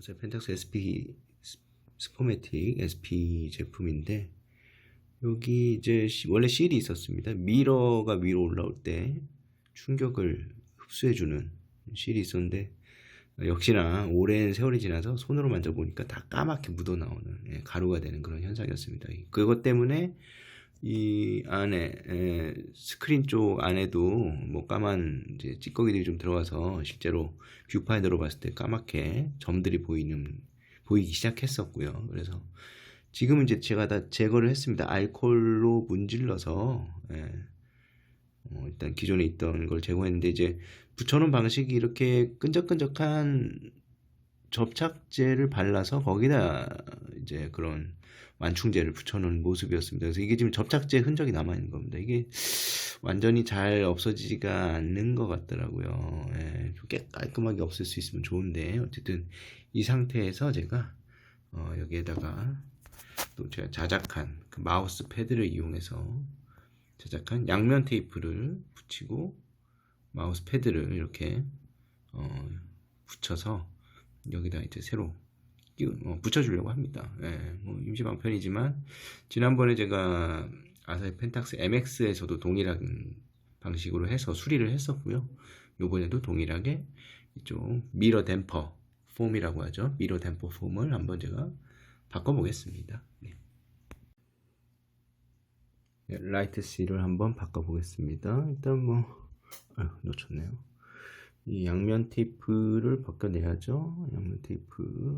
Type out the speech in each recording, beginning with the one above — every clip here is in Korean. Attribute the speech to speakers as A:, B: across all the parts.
A: 아사히 펜탁스 SP 스포매틱 SP 제품인데, 여기 이제 원래 실이 있었습니다. 미러가 위로 올라올 때 충격을 흡수해주는 실이 있었는데, 역시나 오랜 세월이 지나서 손으로 만져보니까 다 까맣게 묻어나오는 가루가 되는 그런 현상이었습니다. 그것 때문에 이 안에 스크린 쪽 안에도 뭐 까만 이제 찌꺼기들이 좀 들어가서 실제로 뷰파인더로 봤을 때 까맣게 점들이 보이기 시작했었고요. 그래서 지금은 이제 제가 다 제거를 했습니다. 알코올로 문질러서 일단 기존에 있던 걸 제거했는데, 이제 붙여놓은 방식이 이렇게 끈적끈적한 접착제를 발라서 거기다 이제 그런 완충제를 붙여놓은 모습이었습니다. 그래서 이게 지금 접착제 흔적이 남아있는 겁니다. 이게 완전히 잘 없어지지가 않는 것 같더라고요. 좀 깔끔하게 없앨 수 있으면 좋은데, 어쨌든 이 상태에서 제가 여기에다가 또 제가 자작한 그 마우스 패드를 이용해서 제작한 양면 테이프를 붙이고 마우스 패드를 이렇게 붙여서 여기다 이제 새로 붙여주려고 합니다. 뭐 임시 방편이지만 지난번에 제가 아사히 펜탁스 MX에서도 동일한 방식으로 해서 수리를 했었고요. 요번에도 동일하게 이쪽 미러 댐퍼 폼이라고 하죠. 미러 댐퍼 폼을 한번 제가 바꿔보겠습니다. 라이트 C를 한번 바꿔보겠습니다. 일단 뭐 놓쳤네요. 이 양면 테이프를 벗겨내야죠. 양면 테이프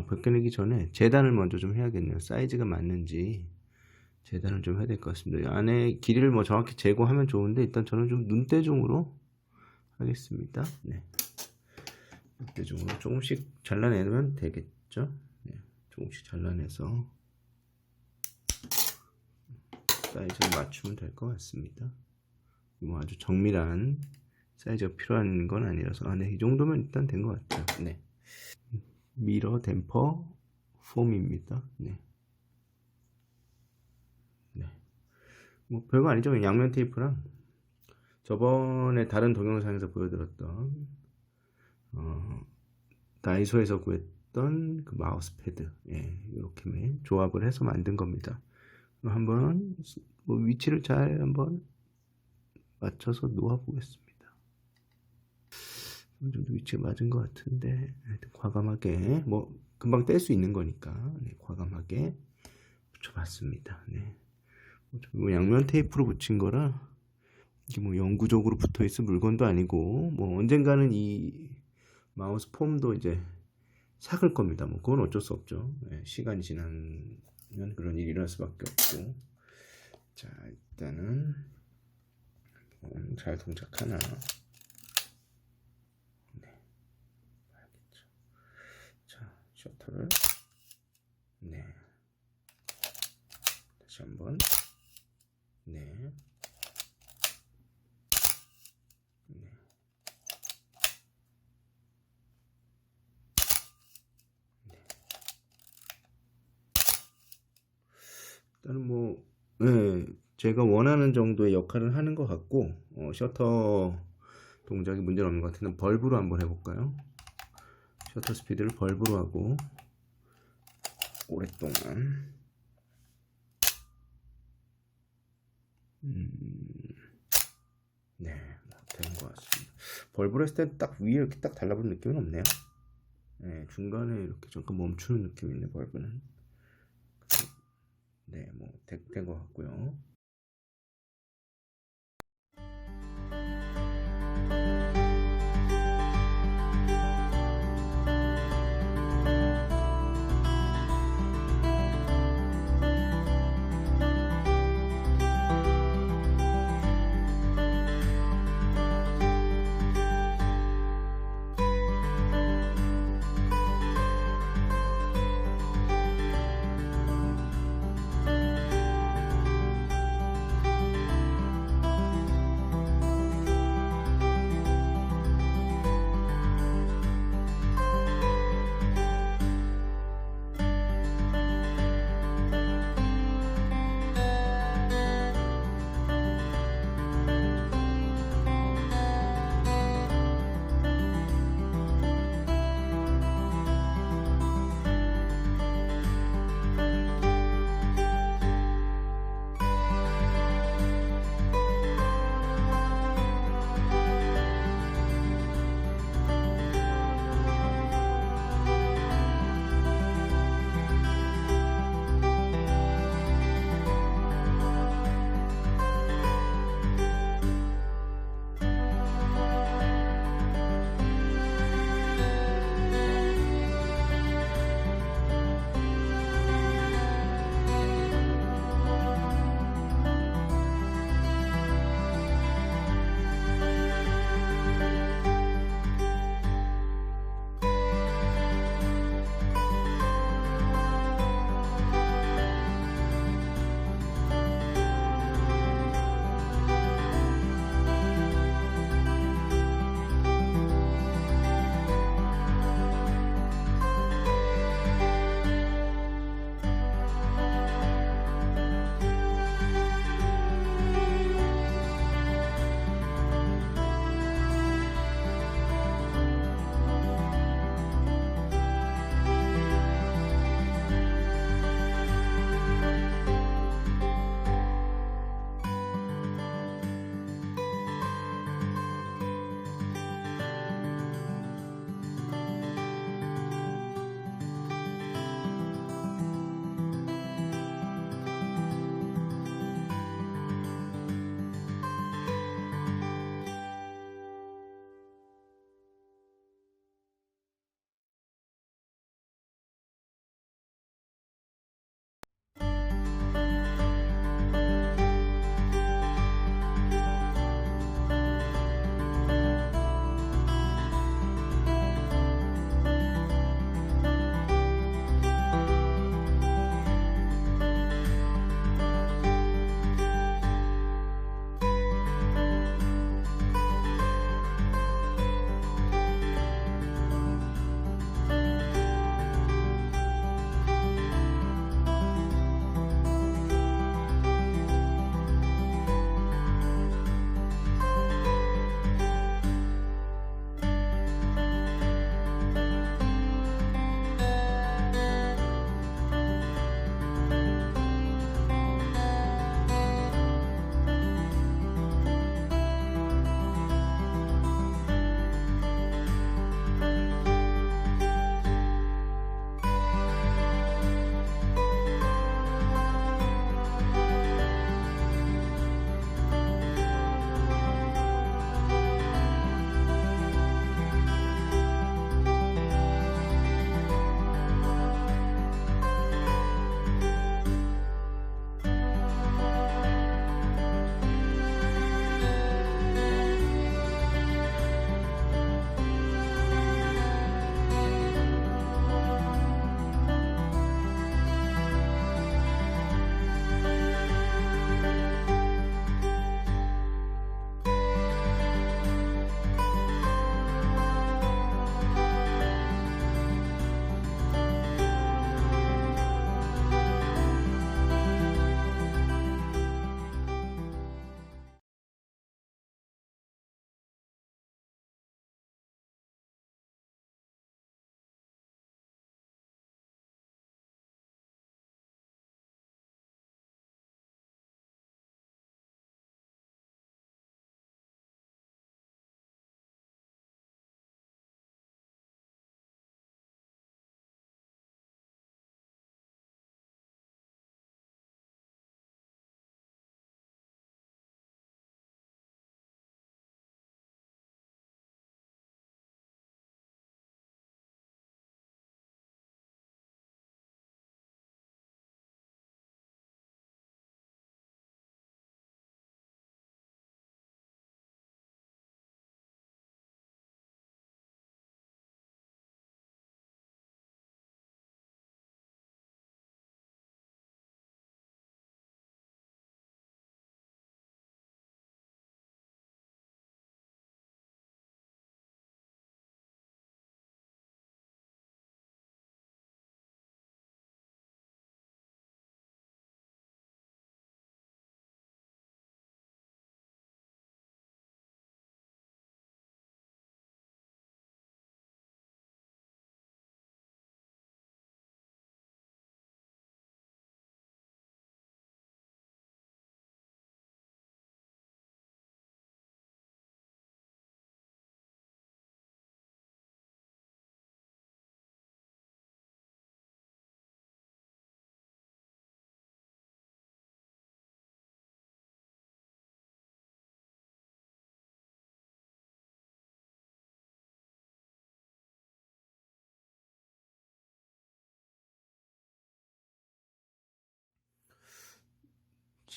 A: 벗겨내기 전에 재단을 먼저 좀 해야겠네요. 사이즈가 맞는지 재단을 좀 해야 될 것 같습니다. 이 안에 길이를 뭐 정확히 제거하면 좋은데, 일단 저는 좀 눈대중으로 하겠습니다. 눈대중으로 조금씩 잘라내면 되겠죠. 조금씩 잘라내서 사이즈를 맞추면 될 것 같습니다. 뭐 아주 정밀한 사이즈가 필요한 건 아니라서, 이 정도면 일단 된 것 같아요. 미러 댐퍼 폼입니다. 뭐 별거 아니죠. 양면 테이프랑 저번에 다른 동영상에서 보여드렸던 다이소에서 구했던 그 마우스 패드, 이렇게 조합을 해서 만든 겁니다. 한번 뭐 위치를 잘 한번 맞춰서 놓아 보겠습니다. 어느 정도 위치가 맞은 것 같은데, 과감하게 뭐 금방 뗄 수 있는 거니까 과감하게 붙여봤습니다. 뭐 양면 테이프로 붙인 거라 이게 뭐 영구적으로 붙어 있을 물건도 아니고, 뭐 언젠가는 이 마우스 폼도 이제 삭을 겁니다. 뭐 그건 어쩔 수 없죠. 시간이 지나면 그런 일이 일어날 수밖에 없고. 자, 일단은 잘 동작하나. 알겠죠. 자, 셔터를 다시 한번 일단은 뭐 제가 원하는 정도의 역할을 하는 것 같고, 셔터 동작이 문제는 없는 것 같은데 벌브로 한번 해볼까요? 셔터 스피드를 벌브로 하고 오랫동안 되는 것 같습니다. 벌브로 했을 때 딱 위에 이렇게 딱 달라붙는 느낌은 없네요. 중간에 이렇게 잠깐 멈추는 느낌이 있네, 벌브는. 뭐 된 것 같고요.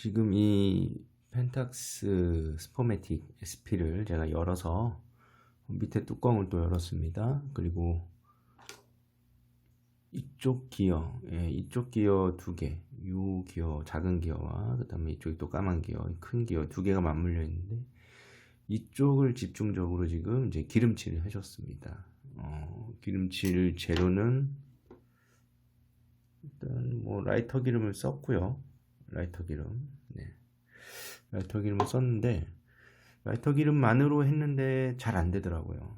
A: 지금 이 펜탁스 스포매틱 SP를 제가 열어서 밑에 뚜껑을 또 열었습니다. 그리고 이쪽 기어, 이쪽 기어 두 개, 이 기어 작은 기어와 그 다음에 이쪽이 또 까만 기어, 큰 기어 두 개가 맞물려 있는데 이쪽을 집중적으로 지금 이제 기름칠을 해줬습니다. 기름칠 재료는 일단 뭐 라이터 기름을 썼고요. 라이터 기름, 네, 라이터 기름을 썼는데 라이터 기름만으로 했는데 잘 안 되더라고요.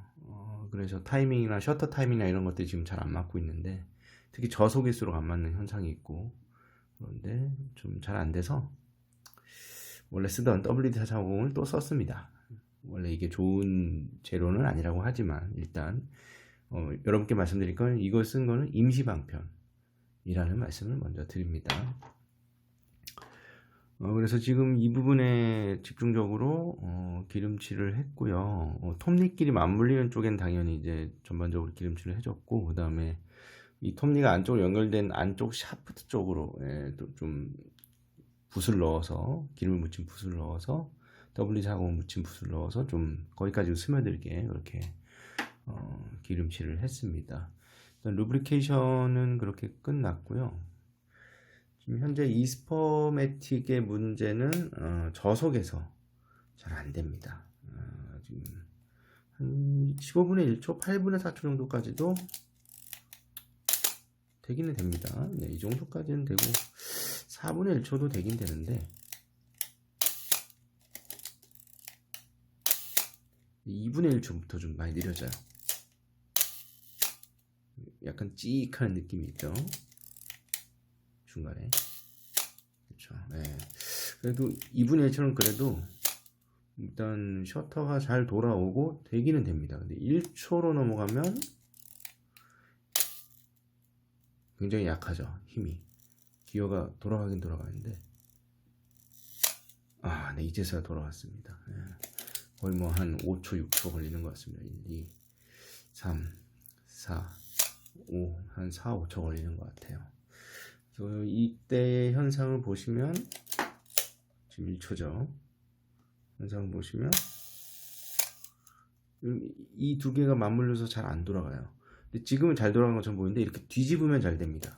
A: 그래서 타이밍이나 셔터 타이밍이나 이런 것들이 지금 잘 안 맞고 있는데 특히 저속일수록 안 맞는 현상이 있고 그런데 좀 잘 안 돼서 원래 쓰던 WD-450을 또 썼습니다. 원래 이게 좋은 재료는 아니라고 하지만 일단 여러분께 말씀드릴 건 이걸 쓴 거는 임시방편이라는 말씀을 먼저 드립니다. 그래서 지금 이 부분에 집중적으로 기름칠을 했고요. 톱니끼리 맞물리는 쪽엔 당연히 이제 전반적으로 기름칠을 해줬고 그 다음에 이 톱니가 안쪽으로 연결된 안쪽 샤프트 쪽으로 또 좀 붓을 넣어서 기름을 묻힌 붓을 넣어서 WD-450 묻힌 붓을 넣어서 좀 거기까지 스며들게 그렇게 기름칠을 했습니다. 일단 루브리케이션은 그렇게 끝났고요. 지금 현재 이 스포매틱의 문제는 저속에서 잘 안됩니다. 지금 한 15분의 1초, 8분의 4초 정도까지도 되기는 됩니다. 네, 이 정도까지는 되고 4분의 1초도 되긴 되는데 2분의 1초부터 좀 많이 느려져요. 약간 찍하는 느낌이 있죠. 중간에. 그렇죠. 네. 그래도 2분의 1초는 그래도 일단 셔터가 잘 돌아오고 되기는 됩니다. 근데 1초로 넘어가면 굉장히 약하죠. 힘이. 기어가 돌아가긴 돌아가는데 네, 이제서야 돌아왔습니다. 네. 거의 뭐 한 5초, 6초 걸리는 것 같습니다. 1, 2, 3, 4, 5, 한 4, 5초 걸리는 것 같아요. 그래서 이때의 현상을 보시면 지금 1초죠. 현상을 보시면 이 두 개가 맞물려서 잘 안 돌아가요. 근데 지금은 잘 돌아가는 것처럼 보이는데 이렇게 뒤집으면 잘 됩니다.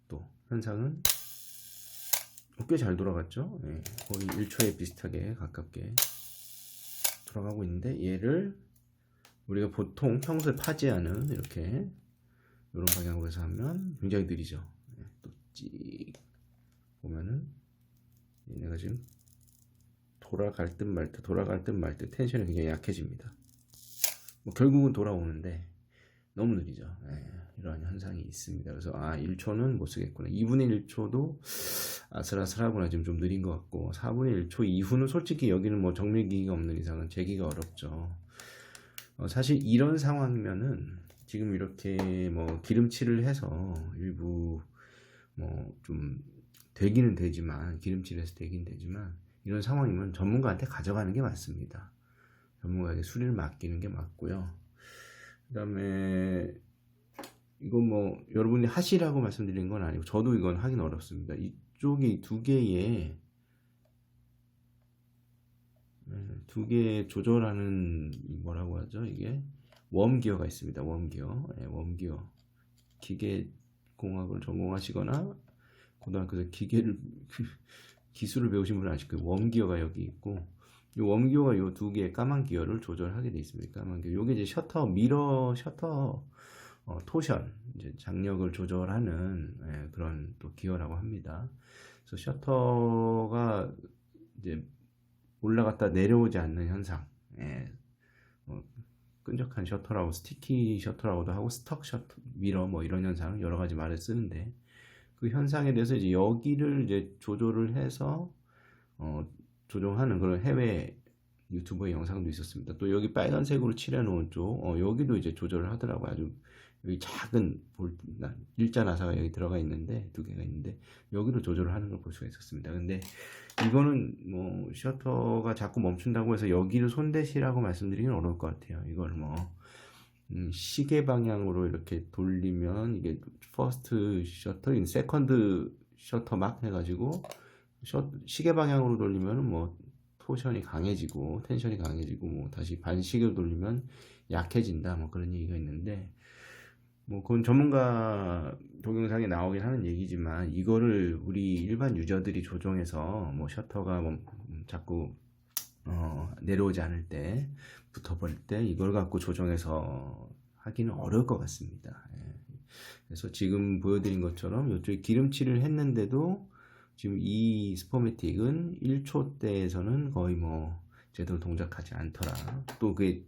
A: 또 현상은 꽤 잘 돌아갔죠. 네, 거의 1초에 비슷하게 가깝게 돌아가고 있는데 얘를 우리가 보통 평소에 파지하는 이렇게 이런 방향으로 해서 하면 굉장히 느리죠. 네, 또 찍 보면은 얘네가 지금 돌아갈 듯 말 듯 돌아갈 듯 말 듯 텐션이 굉장히 약해집니다. 뭐 결국은 돌아오는데 너무 느리죠. 네, 이러한 현상이 있습니다. 그래서 1초는 못 쓰겠구나. 2분의 1초도 아슬아슬하구나. 지금 좀 느린 것 같고 4분의 1초 이후는 솔직히 여기는 뭐 정밀기기가 없는 이상은 재기가 어렵죠. 사실 이런 상황이면은 지금 이렇게 뭐 기름칠을 해서 일부 뭐 좀 되기는 되지만 기름칠해서 되긴 되지만 이런 상황이면 전문가한테 가져가는 게 맞습니다. 전문가에게 수리를 맡기는 게 맞고요. 그 다음에 이건 뭐 여러분이 하시라고 말씀드린 건 아니고 저도 이건 하긴 어렵습니다. 이쪽이 두 개의 조절하는 뭐라고 하죠? 이게 웜기어가 있습니다. 웜기어. 웜기어. 기계공학을 전공하시거나 고등학교에서 기술을 배우신 분은 아실 거예요. 웜기어가 여기 있고 이 웜기어가 이 두 개의 까만 기어를 조절하게 되어 있습니다. 까만 기어. 요게 이제 셔터 미러 셔터 토션 이제 장력을 조절하는 그런 또 기어라고 합니다. 그래서 셔터가 이제 올라갔다 내려오지 않는 현상, 끈적한 셔터라고 스티키 셔터라고도 하고 스톡 셔터 미러 뭐 이런 현상 여러 가지 말을 쓰는데 그 현상에 대해서 이제 여기를 이제 조절을 해서 조정하는 그런 해외 유튜버의 영상도 있었습니다. 또 여기 빨간색으로 칠해 놓은 쪽 여기도 이제 조절을 하더라고요. 아주 여기 작은 일자 나사가 여기 들어가 있는데 두 개가 있는데 여기도 조절을 하는 걸 볼 수가 있었습니다. 근데 이거는 뭐 셔터가 자꾸 멈춘다고 해서 여기를 손대시라고 말씀드리기는 어려울 것 같아요. 이걸 뭐 시계 방향으로 이렇게 돌리면 이게 퍼스트 셔터, 세컨드 셔터 막 해가지고 시계 방향으로 돌리면 뭐 토션이 강해지고 텐션이 강해지고 뭐 다시 반시계로 돌리면 약해진다 뭐 그런 얘기가 있는데 뭐 그건 전문가 동영상에 나오긴 하는 얘기지만 이거를 우리 일반 유저들이 조정해서 뭐 셔터가 뭐 자꾸 내려오지 않을 때 붙어버릴 때 이걸 갖고 조정해서 하기는 어려울 것 같습니다. 예. 그래서 지금 보여드린 것처럼 이쪽에 기름칠을 했는데도 지금 이 스포매틱은 1초대에서는 거의 뭐 제대로 동작하지 않더라. 또 그게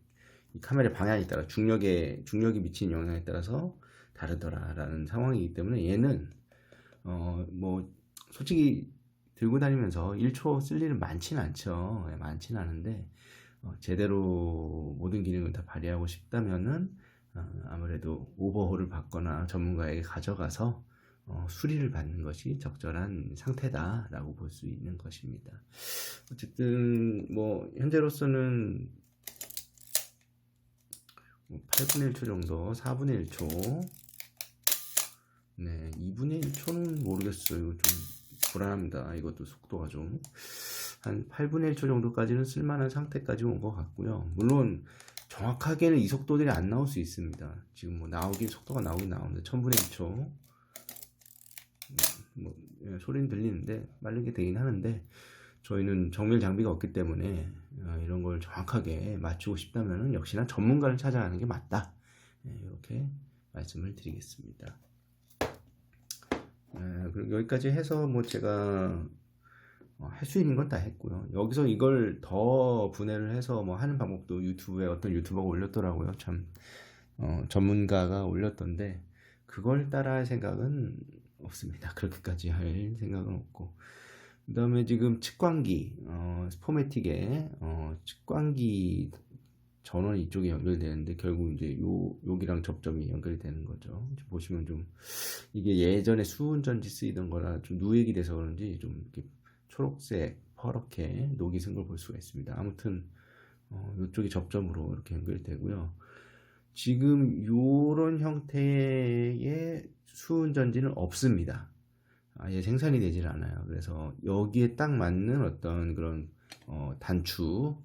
A: 카메라 방향에 따라 중력이 미치는 영향에 따라서 다르더라라는 상황이기 때문에 얘는 뭐 솔직히 들고 다니면서 1초 쓸 일은 많지는 않죠. 예, 많지는 않은데 제대로 모든 기능을 다 발휘하고 싶다면은 아무래도 오버홀을 받거나 전문가에게 가져가서 수리를 받는 것이 적절한 상태다라고 볼 수 있는 것입니다. 어쨌든 뭐 현재로서는 8분의 1초 정도, 4분의 1초, 네, 2분의 1초는 모르겠어요. 좀 불안합니다. 이것도 속도가 좀 한 8분의 1초 정도까지는 쓸만한 상태까지 온 것 같고요. 물론 정확하게는 이 속도들이 안 나올 수 있습니다. 지금 뭐 속도가 나오긴 나오는데 1000분의 1초 뭐 소리는 들리는데 빠르게 되긴 하는데 저희는 정밀 장비가 없기 때문에 이런 걸 정확하게 맞추고 싶다면 역시나 전문가를 찾아가는 게 맞다. 이렇게 말씀을 드리겠습니다. 그리고 여기까지 해서 뭐 제가 할 수 있는 건 다 했고요. 여기서 이걸 더 분해를 해서 뭐 하는 방법도 유튜브에 어떤 유튜버가 올렸더라고요. 참 전문가가 올렸던데 그걸 따라할 생각은 없습니다. 그렇게까지 할 생각은 없고 그 다음에 지금 측광기 스포매틱에 측광기 전원이 이쪽에 연결되는데 결국 이제 여기랑 접점이 연결되는 거죠. 보시면 좀 이게 예전에 수은전지 쓰이던 거라 좀 누액이 돼서 그런지 좀 이렇게 초록색 퍼렇게 녹이 쓴 걸 볼 수가 있습니다. 아무튼 이쪽이 접점으로 이렇게 연결되고요. 지금 이런 형태의 수은전지는 없습니다. 아예 생산이 되질 않아요. 그래서 여기에 딱 맞는 어떤 그런 단추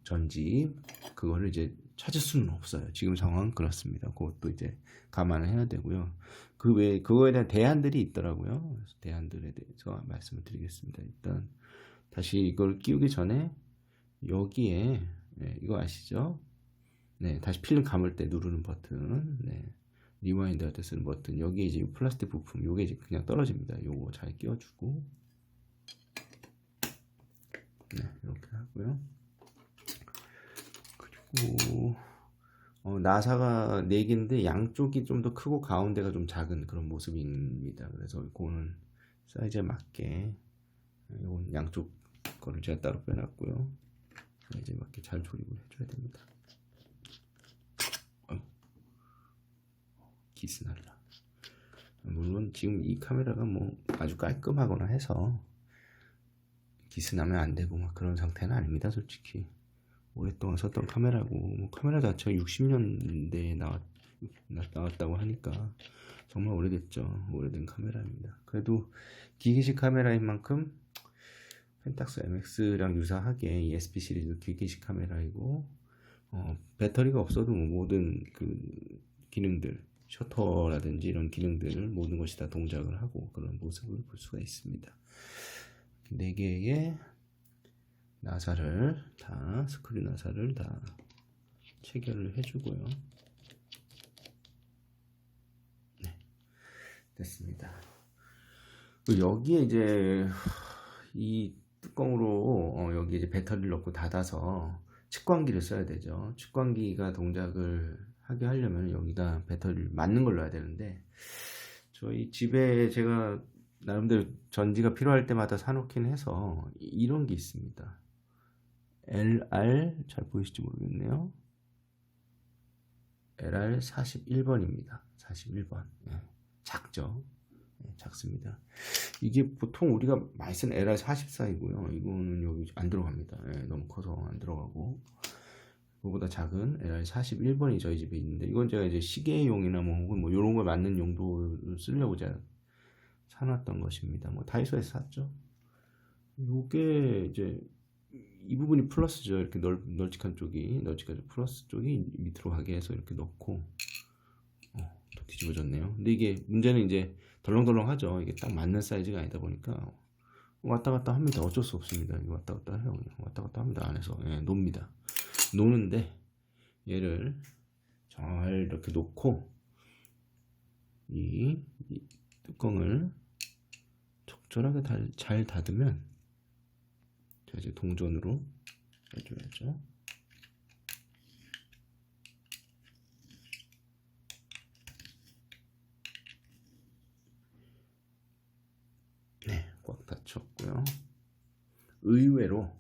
A: 전지 그거를 이제 찾을 수는 없어요. 지금 상황은 그렇습니다. 그것도 이제 감안을 해야 되고요. 그 외에 그거에 대한 대안들이 있더라고요. 그래서 대안들에 대해서 말씀을 드리겠습니다. 일단 다시 이걸 끼우기 전에 여기에 이거 아시죠? 네, 다시 필름 감을 때 누르는 버튼, 리와인드 할 때 쓰는 버튼. 여기 이제 플라스틱 부품, 요게 이제 그냥 떨어집니다. 요거 잘 끼워주고, 이렇게 하고요. 그리고 나사가 4개인데 양쪽이 좀 더 크고 가운데가 좀 작은 그런 모습입니다. 그래서 이거는 사이즈에 맞게 이건 양쪽 거를 제가 따로 빼놨고요. 사이즈에 맞게 잘 조립을 해줘야 됩니다. 기스날라. 물론 지금 이 카메라가 뭐 아주 깔끔하거나 해서 기스나면 안 되고 막 그런 상태는 아닙니다. 솔직히 오랫동안 썼던 카메라고 뭐 카메라 자체가 60년대에 나왔다고 하니까 정말 오래됐죠. 오래된 카메라입니다. 그래도 기계식 카메라인 만큼 펜탁스 MX랑 유사하게 이 SP 시리즈 기계식 카메라이고 배터리가 없어도 모든 그 기능들 셔터라든지 이런 기능들을 모든 것이 다 동작을 하고 그런 모습을 볼 수가 있습니다. 4개의 나사를 다 스크류 나사를 다 체결을 해주고요. 네, 됐습니다. 여기에 이제 이 뚜껑으로 여기 이제 배터리를 넣고 닫아서 측광기를 써야 되죠. 측광기가 동작을 하게 하려면 여기다 배터리를 맞는 걸 넣어야 되는데 저희 집에 제가 나름대로 전지가 필요할 때마다 사놓긴 해서 이런 게 있습니다. LR 잘 보이실지 모르겠네요. LR 41번입니다. 41번. 작죠. 작습니다. 이게 보통 우리가 많이 쓰는 LR 44이고요. 이거는 여기 안 들어갑니다. 너무 커서 안 들어가고. 그거보다 작은 LR 41번이 저희 집에 있는데 이건 제가 이제 시계용이나 혹은 뭐 이런 걸 맞는 용도를 쓰려고 제가 사놨던 것입니다. 뭐 다이소에서 샀죠. 요게 이제 이 부분이 플러스죠. 이렇게 널찍한 쪽이 플러스 쪽이 밑으로 가게 해서 이렇게 넣고 또 뒤집어졌네요. 근데 이게 문제는 이제 덜렁덜렁하죠. 이게 딱 맞는 사이즈가 아니다 보니까 왔다 갔다 합니다. 어쩔 수 없습니다. 왔다 갔다 해요. 왔다 갔다 합니다. 안에서 놉니다. 노는데 얘를 잘 이렇게 놓고 이 뚜껑을 적절하게 잘 닫으면 자, 이제 동전으로 해줘야죠. 네, 꽉 닫혔고요. 의외로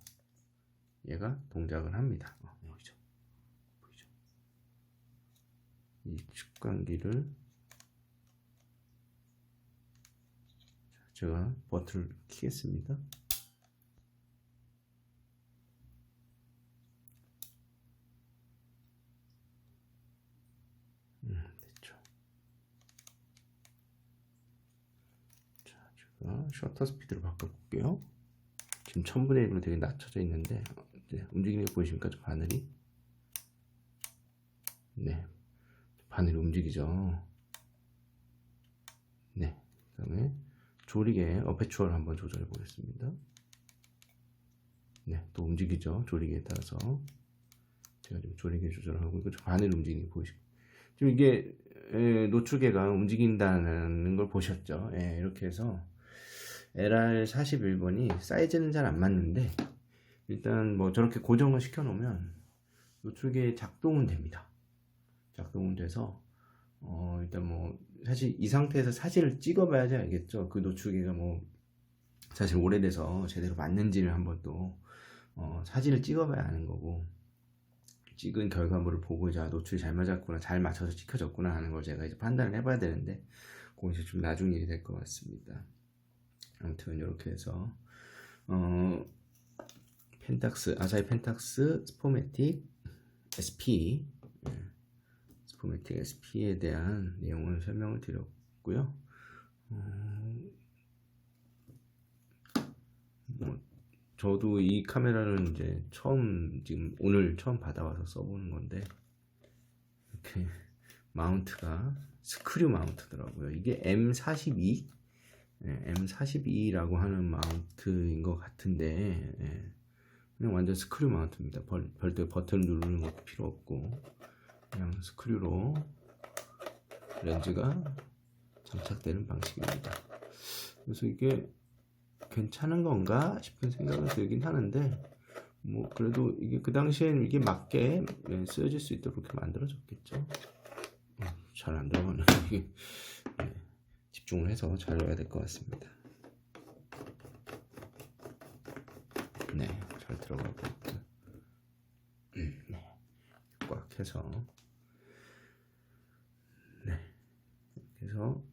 A: 얘가 동작을 합니다. 보이죠? 이 측간기를 제가 버튼을 키겠습니다. 됐죠. 자, 제가 셔터 스피드를 바꿔볼게요. 지금 1000분의 1으로 되게 낮춰져 있는데 이제 움직이는 거 보이십니까? 저 바늘이 바늘이 움직이죠. 그 다음에 조리개 어페추어를 한번 조절해 보겠습니다. 또 움직이죠. 조리개에 따라서 제가 지금 조리개 조절하고 이거 바늘 움직이는 거 보이시죠? 지금 이게 노출개가 움직인다는 걸 보셨죠? 이렇게 해서 LR41번이 사이즈는 잘 안 맞는데 일단 뭐 저렇게 고정을 시켜 놓으면 노출개 작동은 됩니다. 작동은 돼서 일단 뭐 사실 이 상태에서 사진을 찍어 봐야지 알겠죠. 그 노출개가 뭐 사실 오래돼서 제대로 맞는지를 한번 또 사진을 찍어 봐야 하는 거고 찍은 결과물을 보고 자 노출이 잘 맞았구나 잘 맞춰서 찍혀졌구나 하는 걸 제가 이제 판단을 해봐야 되는데 그건 이제 좀 나중 일이 될 것 같습니다. 아무튼 이렇게 해서 아사히 펜탁스 스포매틱 SP 스포매틱 SP에 대한 내용을 설명을 드렸고요. 저도 이 카메라는 이제 지금 오늘 처음 받아와서 써보는 건데 이렇게 마운트가 스크류 마운트더라고요. 이게 M42 M42라고 하는 마운트인 것 같은데 그냥 완전 스크류 마운트입니다. 별도의 버튼 누르는 것도 필요 없고 그냥 스크류로 렌즈가 장착되는 방식입니다. 그래서 이게 괜찮은 건가 싶은 생각은 들긴 하는데 뭐 그래도 이게 그 당시엔 이게 맞게 쓰여질 수 있도록 이렇게 만들어졌겠죠. 잘 안 들어가네. 이게 집중을 해서 잘 넣어야 될 것 같습니다. 잘 들어가고 있고 꽉 해서 그래서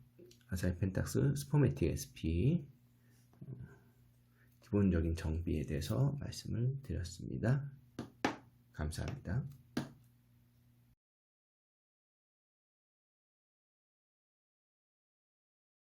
A: 아사히 펜탁스 스포매틱 SP 기본적인 정비에 대해서 말씀을 드렸습니다. 감사합니다.